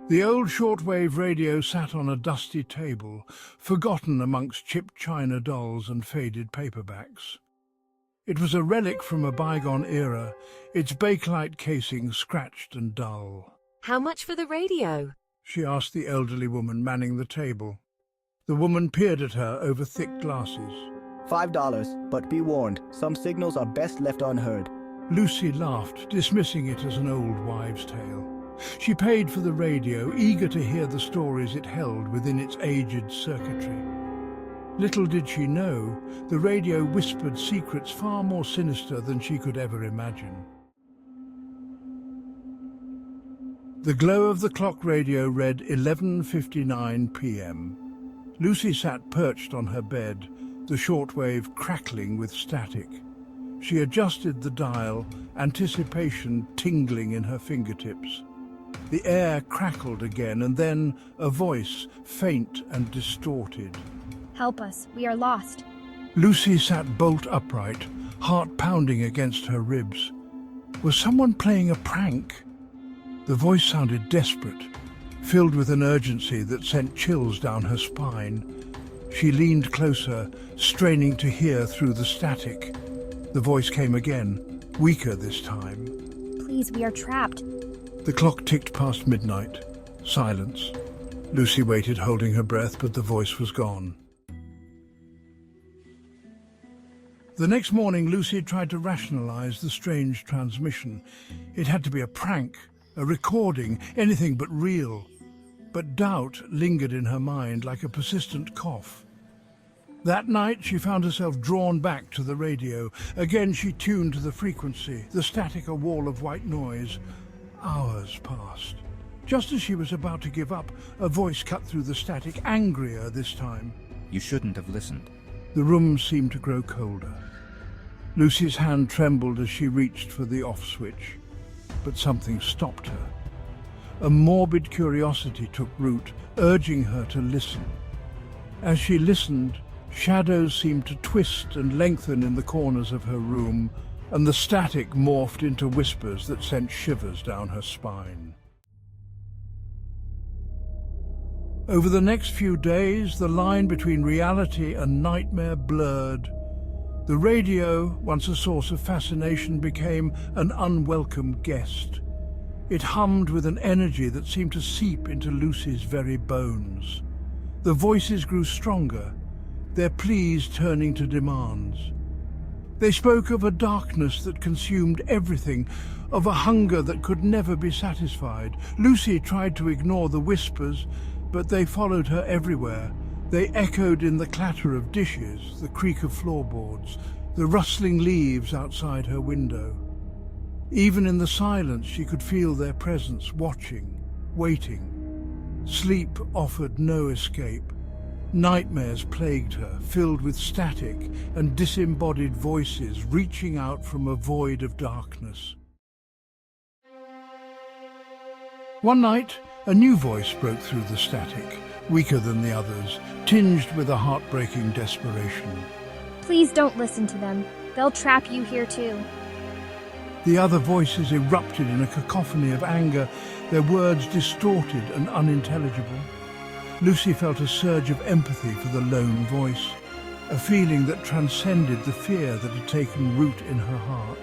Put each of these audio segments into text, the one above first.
The old shortwave radio sat on a dusty table, forgotten amongst chipped china dolls and faded paperbacks. It was a relic from a bygone era, its bakelite casing scratched and dull. How much for the radio? She asked the elderly woman manning the table. The woman peered at her over thick glasses. $5, but be warned, some signals are best left unheard. Lucy laughed, dismissing it as an old wives' tale. She paid for the radio, eager to hear the stories it held within its aged circuitry. Little did she know, the radio whispered secrets far more sinister than she could ever imagine. The glow of the clock radio read 11:59 p.m. Lucy sat perched on her bed, the shortwave crackling with static. She adjusted the dial, anticipation tingling in her fingertips. The air crackled again, and then a voice, faint and distorted. Help us, we are lost. Lucy sat bolt upright, heart pounding against her ribs. Was someone playing a prank? The voice sounded desperate, filled with an urgency that sent chills down her spine. She leaned closer, straining to hear through the static. The voice came again, weaker this time. Please, we are trapped. The clock ticked past midnight. Silence. Lucy waited, holding her breath, but the voice was gone. The next morning, Lucy tried to rationalize the strange transmission. It had to be a prank, a recording, anything but real. But doubt lingered in her mind like a persistent cough. That night, she found herself drawn back to the radio. Again, she tuned to the frequency, the static a wall of white noise. Hours passed. Just as she was about to give up, a voice cut through the static, angrier this time. You shouldn't have listened. The room seemed to grow colder. Lucy's hand trembled as she reached for the off switch, but something stopped her. A morbid curiosity took root, urging her to listen. As she listened, shadows seemed to twist and lengthen in the corners of her room, and the static morphed into whispers that sent shivers down her spine. Over the next few days, the line between reality and nightmare blurred. The radio, once a source of fascination, became an unwelcome guest. It hummed with an energy that seemed to seep into Lucy's very bones. The voices grew stronger, their pleas turning to demands. They spoke of a darkness that consumed everything, of a hunger that could never be satisfied. Lucy tried to ignore the whispers, but they followed her everywhere. They echoed in the clatter of dishes, the creak of floorboards, the rustling leaves outside her window. Even in the silence, she could feel their presence, watching, waiting. Sleep offered no escape. Nightmares plagued her, filled with static and disembodied voices reaching out from a void of darkness. One night, a new voice broke through the static, weaker than the others, tinged with a heartbreaking desperation. Please don't listen to them. They'll trap you here too. The other voices erupted in a cacophony of anger, their words distorted and unintelligible. Lucy felt a surge of empathy for the lone voice, a feeling that transcended the fear that had taken root in her heart.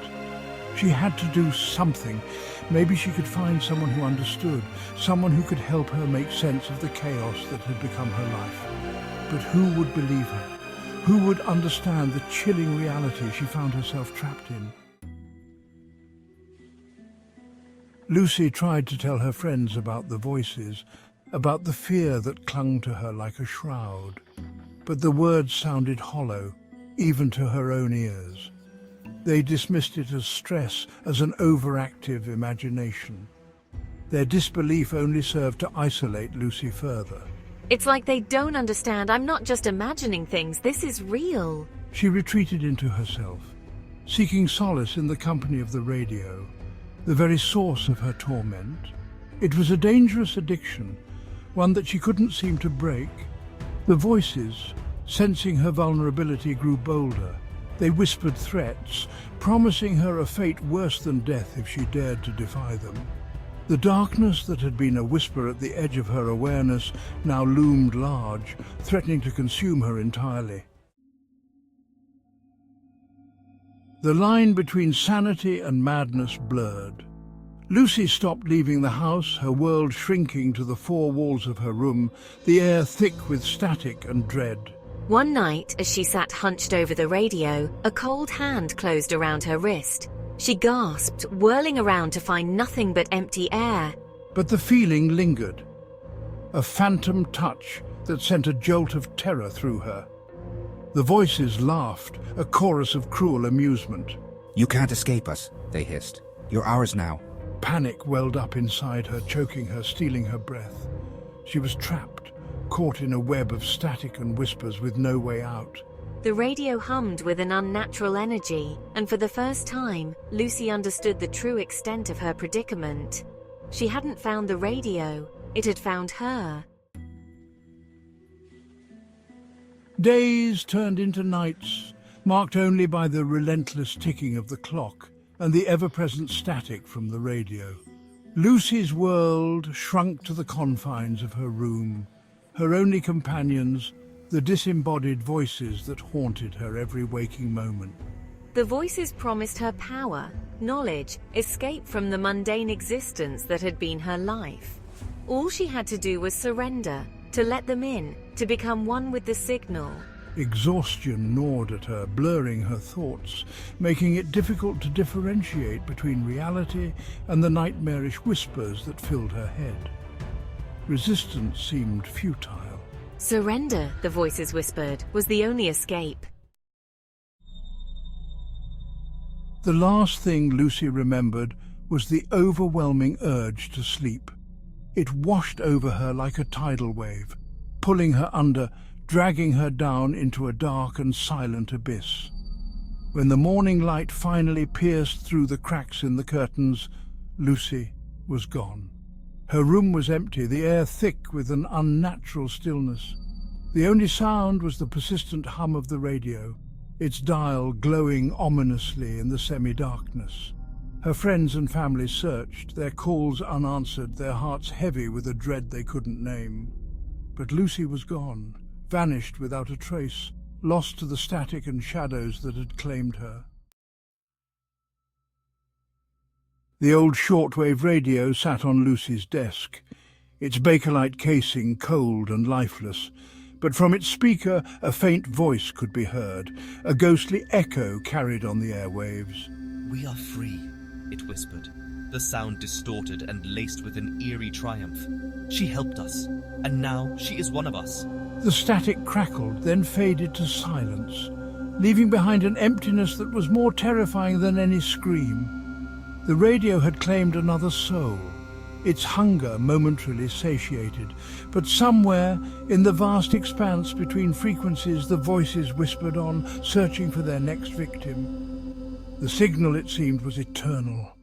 She had to do something. Maybe she could find someone who understood, someone who could help her make sense of the chaos that had become her life. But who would believe her? Who would understand the chilling reality she found herself trapped in? Lucy tried to tell her friends about the voices, about the fear that clung to her like a shroud. But the words sounded hollow, even to her own ears. They dismissed it as stress, as an overactive imagination. Their disbelief only served to isolate Lucy further. It's like they don't understand. I'm not just imagining things. This is real. She retreated into herself, seeking solace in the company of the radio, the very source of her torment. It was a dangerous addiction, one that she couldn't seem to break. The voices, sensing her vulnerability, grew bolder. They whispered threats, promising her a fate worse than death if she dared to defy them. The darkness that had been a whisper at the edge of her awareness now loomed large, threatening to consume her entirely. The line between sanity and madness blurred. Lucy stopped leaving the house, her world shrinking to the four walls of her room, the air thick with static and dread. One night, as she sat hunched over the radio, a cold hand closed around her wrist. She gasped, whirling around to find nothing but empty air. But the feeling lingered. A phantom touch that sent a jolt of terror through her. The voices laughed, a chorus of cruel amusement. "You can't escape us," they hissed. "You're ours now." Panic welled up inside her, choking her, stealing her breath. She was trapped, caught in a web of static and whispers with no way out. The radio hummed with an unnatural energy, and for the first time, Lucy understood the true extent of her predicament. She hadn't found the radio, it had found her. Days turned into nights, marked only by the relentless ticking of the clock and the ever-present static from the radio. Lucy's world shrunk to the confines of her room. Her only companions, the disembodied voices that haunted her every waking moment. The voices promised her power, knowledge, escape from the mundane existence that had been her life. All she had to do was surrender, to let them in, to become one with the signal. Exhaustion gnawed at her, blurring her thoughts, making it difficult to differentiate between reality and the nightmarish whispers that filled her head. Resistance seemed futile. Surrender, the voices whispered, was the only escape. The last thing Lucy remembered was the overwhelming urge to sleep. It washed over her like a tidal wave, pulling her under, dragging her down into a dark and silent abyss. When the morning light finally pierced through the cracks in the curtains, Lucy was gone. Her room was empty, the air thick with an unnatural stillness. The only sound was the persistent hum of the radio, its dial glowing ominously in the semi-darkness. Her friends and family searched, their calls unanswered, their hearts heavy with a dread they couldn't name. But Lucy was gone, vanished without a trace, lost to the static and shadows that had claimed her. The old shortwave radio sat on Lucy's desk, its bakelite casing cold and lifeless, but from its speaker a faint voice could be heard, a ghostly echo carried on the airwaves. "We are free," it whispered, the sound distorted and laced with an eerie triumph. "She helped us, and now she is one of us." The static crackled, then faded to silence, leaving behind an emptiness that was more terrifying than any scream. The radio had claimed another soul, its hunger momentarily satiated, but somewhere in the vast expanse between frequencies the voices whispered on, searching for their next victim. The signal, it seemed, was eternal,